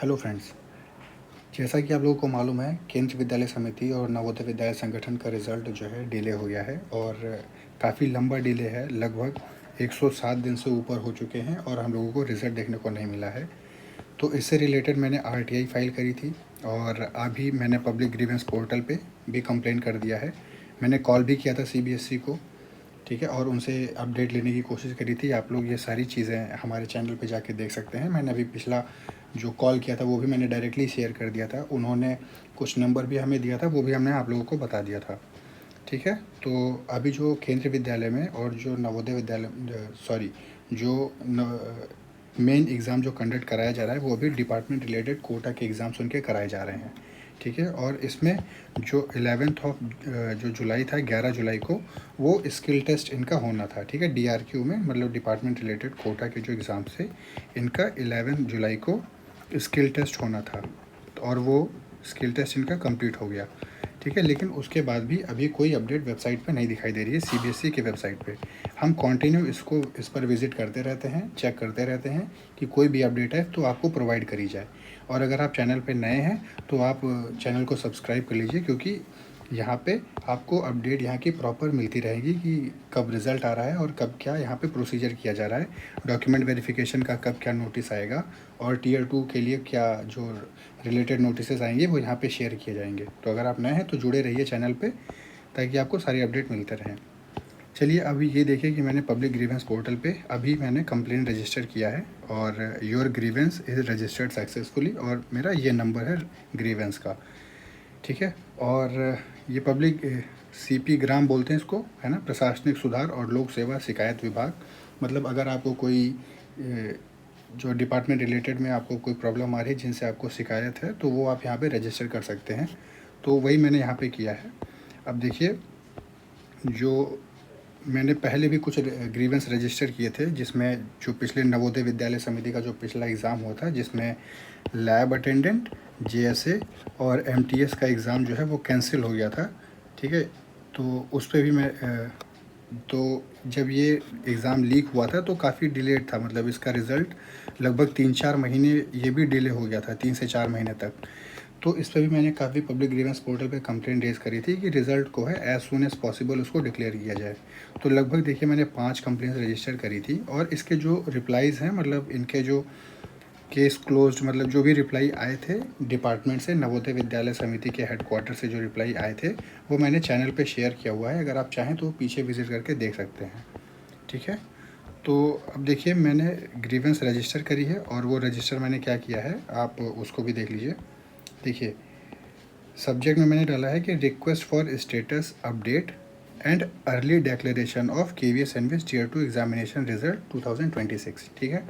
Hello friends. जैसा कि आप लोगों को मालूम है, केंद्रीय विद्यालय समिति और नवोदय विद्यालय संगठन का रिज़ल्ट जो है डिले हो गया है और काफ़ी लंबा डिले है। लगभग 107 दिन से ऊपर हो चुके हैं और हम लोगों को रिज़ल्ट देखने को नहीं मिला है। तो इससे रिलेटेड मैंने आरटीआई फाइल करी थी और अभी मैंने पब्लिक ग्रीवेंस पोर्टल पे भी कंप्लेंट कर दिया है। मैंने कॉल भी किया था सीबीएसई को, ठीक है, और उनसे अपडेट लेने की कोशिश करी थी। आप लोग ये सारी चीज़ें हमारे चैनल पे जाके देख सकते हैं। मैंने अभी पिछला जो कॉल किया था वो भी मैंने डायरेक्टली शेयर कर दिया था। उन्होंने कुछ नंबर भी हमें दिया था, वो भी हमने आप लोगों को बता दिया था, ठीक है। तो अभी जो केंद्रीय विद्यालय में और जो नवोदय विद्यालय जो मेन एग्ज़ाम जो कंडक्ट कराया जा रहा है वो अभी डिपार्टमेंट रिलेटेड कोटा के एग्ज़ाम्स उनके कराए जा रहे हैं, ठीक है। और इसमें जो 11 जो जुलाई था, 11 जुलाई को वो स्किल टेस्ट इनका होना था, ठीक है। डीआरक्यू में मतलब डिपार्टमेंट रिलेटेड कोटा के जो एग्ज़ाम्स थे इनका 11 जुलाई को स्किल टेस्ट होना था और वो स्किल टेस्ट इनका कंप्लीट हो गया, ठीक है। लेकिन उसके बाद भी अभी कोई अपडेट वेबसाइट पे नहीं दिखाई दे रही है, सीबीएसई के वेबसाइट पे। हम कंटिन्यू इस पर विज़िट करते रहते हैं, चेक करते रहते हैं कि कोई भी अपडेट है तो आपको प्रोवाइड करी जाए। और अगर आप चैनल पे नए हैं तो आप चैनल को सब्सक्राइब कर लीजिए, क्योंकि यहाँ पे आपको अपडेट यहाँ की प्रॉपर मिलती रहेगी कि कब रिज़ल्ट आ रहा है और कब क्या यहाँ पे प्रोसीजर किया जा रहा है, डॉक्यूमेंट वेरिफिकेशन का कब क्या नोटिस आएगा और टीयर 2 के लिए क्या जो रिलेटेड नोटिसेस आएंगे वो यहाँ पे शेयर किए जाएंगे। तो अगर आप नए हैं तो जुड़े रहिए चैनल पे ताकि आपको सारी अपडेट मिलते रहें। चलिए अभी ये देखिए कि मैंने पब्लिक ग्रीवेंस पोर्टल पे अभी मैंने कंप्लेंट रजिस्टर किया है और your grievance is registered successfully और मेरा ये नंबर है ग्रीवेंस का, ठीक है। और ये पब्लिक सीपी ग्राम बोलते हैं इसको, है ना, प्रशासनिक सुधार और लोक सेवा शिकायत विभाग। मतलब अगर आपको कोई जो डिपार्टमेंट रिलेटेड में आपको कोई प्रॉब्लम आ रही है जिनसे आपको शिकायत है तो वो आप यहाँ पे रजिस्टर कर सकते हैं। तो वही मैंने यहाँ पे किया है। अब देखिए, जो मैंने पहले भी कुछ ग्रीवेंस रजिस्टर किए थे जिसमें जो पिछले नवोदय विद्यालय समिति का जो पिछला एग्ज़ाम हुआ था जिसमें लैब अटेंडेंट, जेएसए और एमटीएस का एग्ज़ाम जो है वो कैंसिल हो गया था, ठीक है। तो उस पर भी मैं तो जब ये एग्ज़ाम लीक हुआ था तो काफ़ी डिलेड था, मतलब इसका रिज़ल्ट लगभग 3-4 महीने ये भी डिले हो गया था, 3 से 4 महीने तक। तो इस पर भी मैंने काफ़ी पब्लिक ग्रीवेंस पोर्टल पे कंप्लेंट रेज़ करी थी कि रिज़ल्ट को है एज़ सून एज़ पॉसिबल उसको डिक्लेयर किया जाए। तो लगभग देखिए मैंने 5 कंप्लेंट्स रजिस्टर करी थी और इसके जो रिप्लाईज़ हैं, मतलब इनके जो केस क्लोज्ड, मतलब जो भी रिप्लाई आए थे डिपार्टमेंट से, नवोदय विद्यालय समिति के हेडक्वार्टर से जो रिप्लाई आए थे वो मैंने चैनल पे शेयर किया हुआ है। अगर आप चाहें तो पीछे विज़िट करके देख सकते हैं, ठीक है। तो अब देखिए मैंने ग्रीवेंस रजिस्टर करी है और वो रजिस्टर मैंने क्या किया है आप उसको भी देख लीजिए। देखिए सब्जेक्ट में मैंने डाला है कि request for status update and early declaration of KVS NVS tier 2 examination result 2026, ठीक है।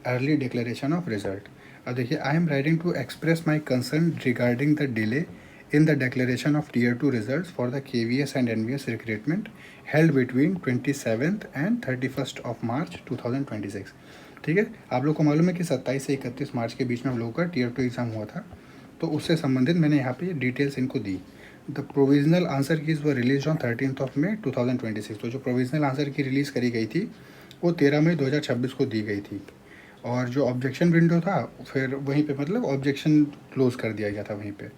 Early declaration of result. अब देखिए, I am writing to express my concern regarding the delay in the declaration of tier 2 results for the KVS and NVS recruitment held between 27th and 31st of March 2026, ठीक है। आप लोग को मालूम है कि 27 से 31 मार्च के बीच में हम लोगों का टीयर 2 एग्ज़ाम हुआ था, तो उससे संबंधित मैंने यहाँ पे डिटेल्स इनको दी। The provisional answer keys were released on 13th of May 2026। तो जो प्रोविजनल आंसर की रिलीज़ करी गई थी वो 13 मई 2026 को दी गई थी और जो ऑब्जेक्शन विंडो था फिर वहीं पे, मतलब ऑब्जेक्शन क्लोज कर दिया गया था वहीं पे।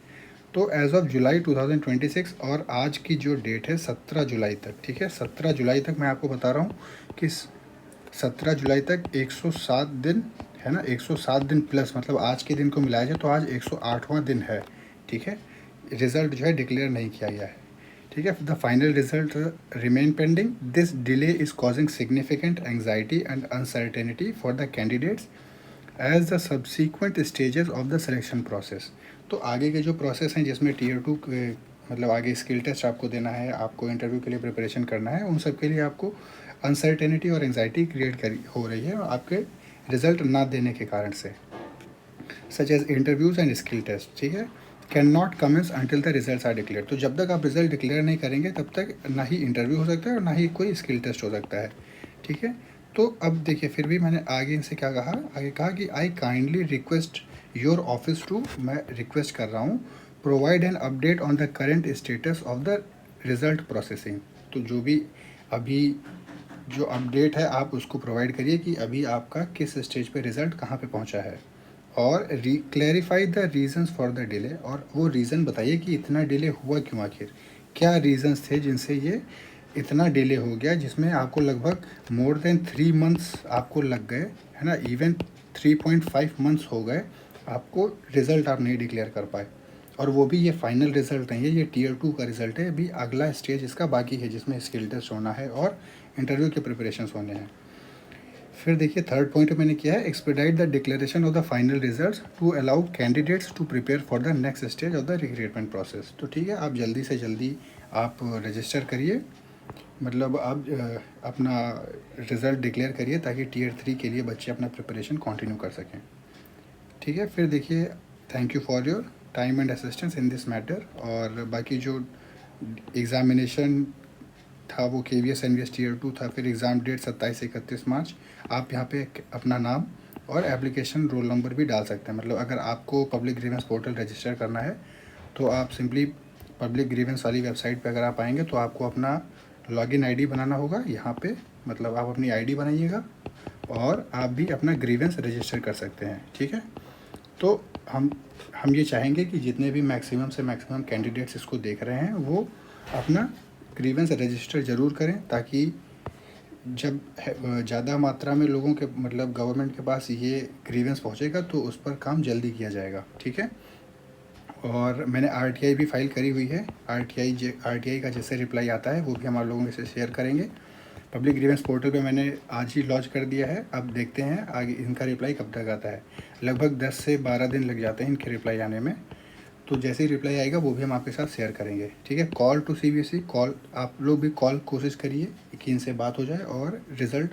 तो एज़ ऑफ जुलाई 2026 और आज की जो डेट है 17 जुलाई तक, ठीक है, 17 जुलाई तक मैं आपको बता रहा हूँ कि 17 जुलाई तक 107 दिन है ना, 107 दिन प्लस, मतलब आज के दिन को मिलाया जाए तो आज 108वां दिन है, ठीक है। रिज़ल्ट जो है डिक्लेयर नहीं किया गया है, ठीक है। The final result remain pending. This delay is causing significant anxiety and uncertainty for the candidates as the subsequent stages of the selection process. तो आगे के जो प्रोसेस हैं जिसमें टीयर 2 मतलब आगे स्किल टेस्ट आपको देना है, आपको इंटरव्यू के लिए प्रिपरेशन करना है, उन सब के लिए आपको अनसर्टेनिटी और एंगजाइटी क्रिएट हो रही है आपके रिजल्ट ना देने के कारण से, such as interviews and skill test, ठीक है, can not commence until the result are declare. तो जब तक आप रिजल्ट डिक्लेयर नहीं करेंगे तब तक ना ही इंटरव्यू हो सकता है और ना ही कोई स्किल टेस्ट हो सकता है, ठीक है। तो अब देखिए फिर भी मैंने आगे इनसे क्या कहा, आगे कहा कि I kindly request your office to, मैं रिक्वेस्ट कर रहा हूँ, provide an update on the current status of the result processing. तो जो भी अभी जो अपडेट है आप उसको प्रोवाइड करिए कि अभी आपका किस स्टेज पे रिज़ल्ट कहाँ पे पहुँचा है। और clarify the reasons for the delay, और वो रीज़न बताइए कि इतना डिले हुआ क्यों, आखिर क्या रीजंस थे जिनसे ये इतना डिले हो गया, जिसमें आपको लगभग मोर देन 3 मंथ्स आपको लग गए, है ना, इवन 3.5 मंथ्स हो गए आपको, रिज़ल्ट आप नहीं डिक्लेयर कर पाए। और वो भी ये फाइनल रिज़ल्ट नहीं है, ये टीयर 2 का रिज़ल्ट है, अभी अगला स्टेज इसका बाकी है जिसमें स्किल टेस्ट होना है और इंटरव्यू के प्रिपरेशंस होने हैं। फिर देखिए थर्ड पॉइंट मैंने किया है, expedite the declaration of the final results to allow candidates to prepare for the next stage of the recruitment process. तो ठीक है, आप जल्दी से जल्दी आप रजिस्टर करिए, मतलब आप अपना रिज़ल्ट डिक्लेयर करिए ताकि टीयर 3 के लिए बच्चे अपना प्रिपरेशन कंटिन्यू कर सकें। ठीक है, फिर देखिए thank you for your time and assistance in this matter. और बाकी जो एग्ज़ामिनेशन था वो KVS NVS टीयर 2 था। फिर एग्ज़ाम डेट 27 से 31 मार्च। आप यहाँ पे अपना नाम और एप्लीकेशन रोल नंबर भी डाल सकते हैं। मतलब अगर आपको पब्लिक ग्रीवेंस पोर्टल रजिस्टर करना है तो आप सिंपली पब्लिक ग्रीवेंस वाली वेबसाइट पे अगर आप आएंगे तो आपको अपना लॉगिन आईडी बनाना होगा यहाँ पे, मतलब आप अपनी आईडी बनाइएगा और आप भी अपना ग्रीवेंस रजिस्टर कर सकते हैं। ठीक है, तो हम ये चाहेंगे कि जितने भी मैक्सिमम से मैक्सिमम कैंडिडेट्स इसको देख रहे हैं वो अपना ग्रीवेंस रजिस्टर ज़रूर करें, ताकि जब ज़्यादा मात्रा में लोगों के मतलब गवर्नमेंट के पास ये ग्रीवेंस पहुंचेगा तो उस पर काम जल्दी किया जाएगा। ठीक है, और मैंने RTI भी फाइल करी हुई है। RTI का जैसे रिप्लाई आता है वो भी हम आप लोगों से शेयर करेंगे। पब्लिक ग्रीवेंस पोर्टल पे मैंने आज ही लॉन्च कर दिया है, अब देखते हैं आगे इनका रिप्लाई कब तक आता है। लगभग 10 से 12 दिन लग जाते हैं इनके रिप्लाई आने में, तो जैसे ही रिप्लाई आएगा वो भी हम आपके साथ शेयर करेंगे। ठीक है, कॉल टू CBSE कॉल, आप लोग भी कॉल कोशिश करिए कि इनसे बात हो जाए और रिज़ल्ट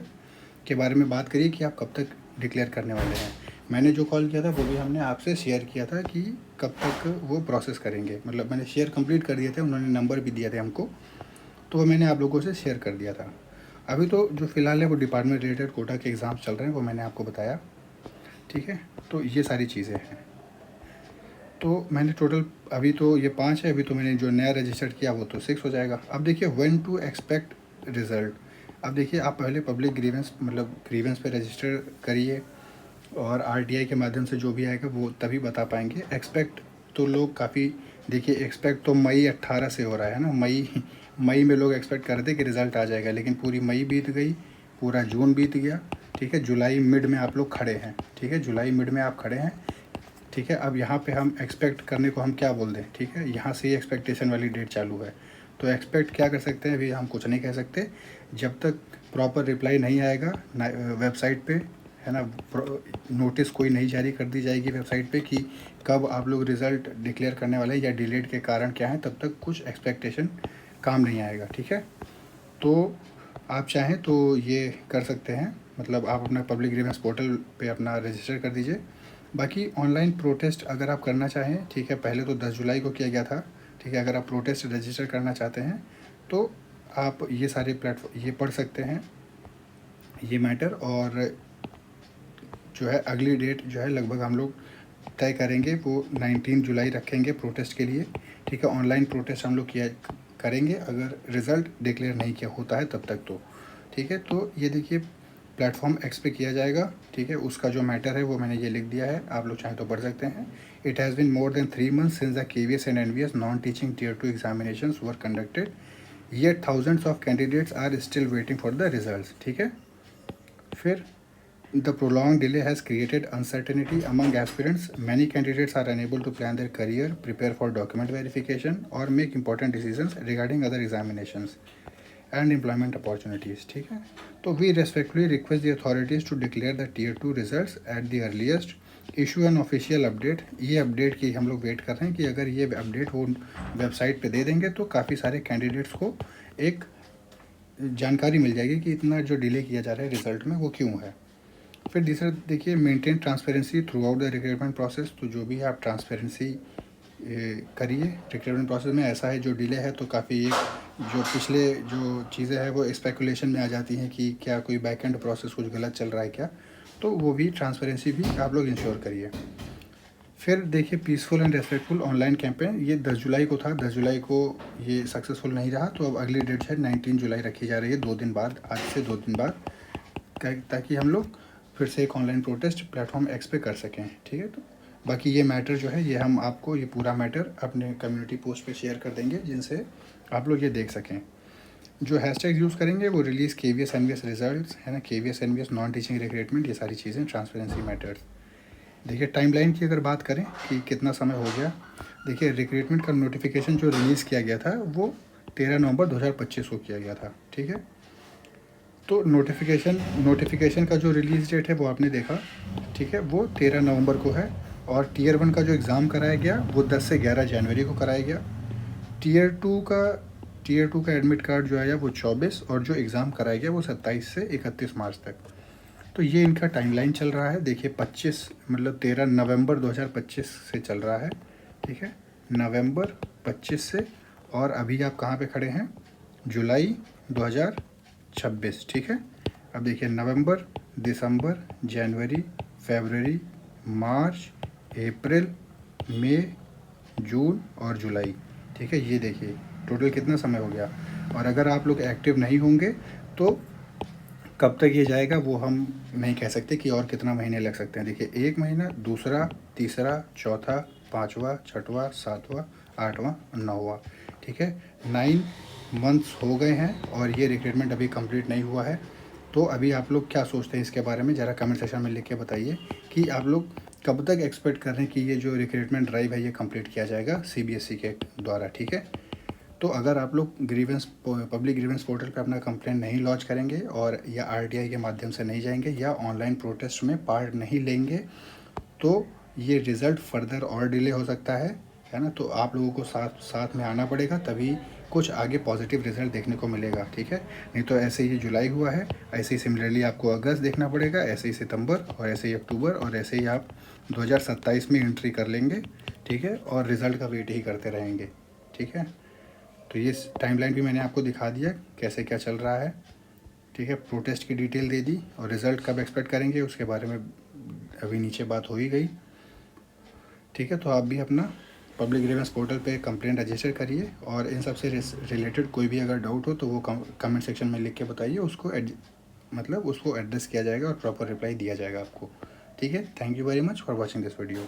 के बारे में बात करिए कि आप कब तक डिक्लेयर करने वाले हैं। मैंने जो कॉल किया था वो भी हमने आपसे शेयर किया था कि कब तक वो प्रोसेस करेंगे, मतलब मैंने शेयर कंप्लीट कर दिए थे, उन्होंने नंबर भी दिए थे हमको, तो वो मैंने आप लोगों से शेयर कर दिया था। अभी तो जो फ़िलहाल है वो डिपार्टमेंट रिलेटेड कोटा के एग्ज़ाम्स चल रहे हैं, वो मैंने आपको बताया। ठीक है, तो ये सारी चीज़ें हैं। तो मैंने टोटल अभी तो ये 5 है, अभी तो मैंने जो नया रजिस्टर्ड किया वो तो 6 हो जाएगा। अब देखिए व्हेन टू एक्सपेक्ट रिज़ल्ट। अब देखिए आप पहले पब्लिक ग्रीवेंस मतलब ग्रीवेंस पे रजिस्टर करिए और RTI के माध्यम से जो भी आएगा वो तभी बता पाएंगे। एक्सपेक्ट तो लोग काफ़ी, देखिए एक्सपेक्ट तो मई 18 से हो रहा है ना, मई में लोग एक्सपेक्ट कर रहे थे कि रिज़ल्ट आ जाएगा, लेकिन पूरी मई बीत गई, पूरा जून बीत गया। ठीक है, जुलाई मिड में आप लोग खड़े हैं। ठीक है, जुलाई मिड में आप खड़े हैं। ठीक है, अब यहाँ पे हम एक्सपेक्ट करने को हम क्या बोल दें। ठीक है, यहाँ से ही एक्सपेक्टेशन वाली डेट चालू है, तो एक्सपेक्ट क्या कर सकते हैं, अभी हम कुछ नहीं कह सकते जब तक प्रॉपर रिप्लाई नहीं आएगा वेबसाइट पे, है ना। नोटिस कोई नहीं जारी कर दी जाएगी वेबसाइट पे कि कब आप लोग रिज़ल्ट डिक्लेयर करने वाले हैं या डिलेट के कारण क्या है, तब तक कुछ एक्सपेक्टेशन काम नहीं आएगा। ठीक है, तो आप चाहें तो ये कर सकते हैं, मतलब आप अपना पब्लिक ग्रीवेंस पोर्टल पे अपना रजिस्टर कर दीजिए। बाकी ऑनलाइन प्रोटेस्ट अगर आप करना चाहें, ठीक है, पहले तो 10 जुलाई को किया गया था। ठीक है, अगर आप प्रोटेस्ट रजिस्टर करना चाहते हैं तो आप ये सारे प्लेटफॉर्म ये पढ़ सकते हैं ये मैटर, और जो है अगली डेट जो है लगभग हम लोग तय करेंगे वो 19 जुलाई रखेंगे प्रोटेस्ट के लिए। ठीक है, ऑनलाइन प्रोटेस्ट हम लोग किया करेंगे अगर रिज़ल्ट डिक्लेयर नहीं किया होता है तब तक तो। ठीक है, तो ये देखिए प्लेटफॉर्म X पे किया जाएगा। ठीक है, उसका जो मैटर है वो मैंने ये लिख दिया है, आप लोग चाहें तो पढ़ सकते हैं। It has been more than 3 months since the KVS and NVS non teaching tier 2 examinations were conducted, yet thousands of candidates are still waiting for the results. ठीक है, फिर the prolonged delay has created uncertainty among aspirants. Many candidates are unable to plan their career, prepare for document verification, or make important decisions regarding other examinations and employment opportunities. ठीक है, तो we respectfully request the authorities to declare the tier 2 results at the earliest, issue an official update। ये update की हम लोग wait कर रहे हैं कि अगर ये अपडेट वो वेबसाइट पे दे देंगे तो काफ़ी सारे कैंडिडेट्स को एक जानकारी मिल जाएगी कि इतना जो डिले किया जा रहा है रिज़ल्ट में वो क्यों है। फिर दूसरा देखिए maintain transparency through out the recruitment process. तो जो भी है आप ट्रांसपेरेंसी करिए रिक्रूटमेंट प्रोसेस में। ऐसा है जो डिले है तो काफ़ी एक जो पिछले जो चीज़ें हैं वो स्पेकुलेशन में आ जाती हैं कि क्या कोई बैक एंड प्रोसेस कुछ गलत चल रहा है क्या, तो वो भी ट्रांसपेरेंसी भी आप लोग इंश्योर करिए। फिर देखिए peaceful and respectful online campaign, ये 10 जुलाई को था, 10 जुलाई को ये सक्सेसफुल नहीं रहा, तो अब अगली डेट है 19 जुलाई रखी जा रही है, 2 दिन बाद, आज से 2 दिन बाद, ताकि हम लोग फिर से एक ऑनलाइन प्रोटेस्ट प्लेटफॉर्म एक्स पे कर सकें, ठीक है। तो बाकी ये मैटर जो है ये हम आपको ये पूरा मैटर अपने कम्युनिटी पोस्ट पे शेयर कर देंगे, जिनसे आप लोग ये देख सकें। जो हैशटैग यूज़ करेंगे वो रिलीज़ KVS NVS रिजल्ट्स है ना, KVS NVS non teaching recruitment, ये सारी चीज़ें, ट्रांसपेरेंसी मैटर्स। देखिए टाइमलाइन की अगर बात करें कि कितना समय हो गया, देखिए रिक्रूटमेंट का नोटिफिकेशन जो रिलीज़ किया गया था वो 13 नवंबर 2025 को किया गया था, ठीक है। तो नोटिफिकेशन का जो रिलीज़ डेट है वो आपने देखा, ठीक है, वो 13 नवंबर को है। और टियर 1 का जो एग्ज़ाम कराया गया वो 10 से 11 जनवरी को कराया गया। टियर 2 का एडमिट कार्ड जो आया वो 24, और जो एग्ज़ाम कराया गया वो 27 से 31 मार्च तक। तो ये इनका टाइमलाइन चल रहा है। देखिए 25 मतलब 13 नवंबर 2025 से चल रहा है, ठीक है, नवंबर 25 से। और अभी आप कहाँ पे खड़े हैं, जुलाई 2026, ठीक है। अब देखिए नवंबर, दिसंबर, जनवरी, फरवरी, मार्च, अप्रैल, मई, जून और जुलाई, ठीक है। ये देखिए टोटल कितना समय हो गया। और अगर आप लोग एक्टिव नहीं होंगे तो कब तक ये जाएगा वो हम नहीं कह सकते कि और कितना महीने लग सकते हैं। देखिए 1 महीना, दूसरा, तीसरा, चौथा, पाँचवा, छठवां, सातवां, आठवां, नौवां, ठीक है, 9 मंथ्स हो गए हैं और ये रिक्रूटमेंट अभी कंप्लीट नहीं हुआ है। तो अभी आप लोग क्या सोचते हैं इसके बारे में, ज़रा कमेंट सेक्शन में लिख के बताइए कि आप लोग कब तक एक्सपेक्ट कर रहे हैं कि ये जो रिक्रूटमेंट ड्राइव है ये कंप्लीट किया जाएगा CBSE के द्वारा, ठीक है। तो अगर आप लोग पब्लिक ग्रीवेंस पोर्टल पे अपना कंप्लेंट नहीं लॉन्च करेंगे और या RTI के माध्यम से नहीं जाएंगे या ऑनलाइन प्रोटेस्ट में पार्ट नहीं लेंगे तो ये रिज़ल्ट फर्दर और डिले हो सकता है ना। तो आप लोगों को साथ में आना पड़ेगा, तभी कुछ आगे पॉजिटिव रिज़ल्ट देखने को मिलेगा, ठीक है। नहीं तो ऐसे ही जुलाई हुआ है, ऐसे ही सिमिलरली आपको अगस्त देखना पड़ेगा, ऐसे ही सितंबर, और ऐसे ही अक्टूबर, और ऐसे ही आप 2027 में एंट्री कर लेंगे, ठीक है, और रिज़ल्ट का वेट ही करते रहेंगे, ठीक है। तो ये टाइमलाइन भी मैंने आपको दिखा दिया कैसे क्या चल रहा है, ठीक है। प्रोटेस्ट की डिटेल दे दी और रिज़ल्ट कब एक्सपेक्ट करेंगे उसके बारे में अभी नीचे बात हो ही गई, ठीक है। तो आप भी अपना पब्लिक ग्रीवेंस पोर्टल पे कंप्लेंट रजिस्टर करिए और इन सब से रिलेटेड कोई भी अगर डाउट हो तो वो कमेंट सेक्शन में लिख के बताइए, उसको मतलब उसको एड्रेस किया जाएगा और प्रॉपर रिप्लाई दिया जाएगा आपको, ठीक है। Thank you very much for watching this video.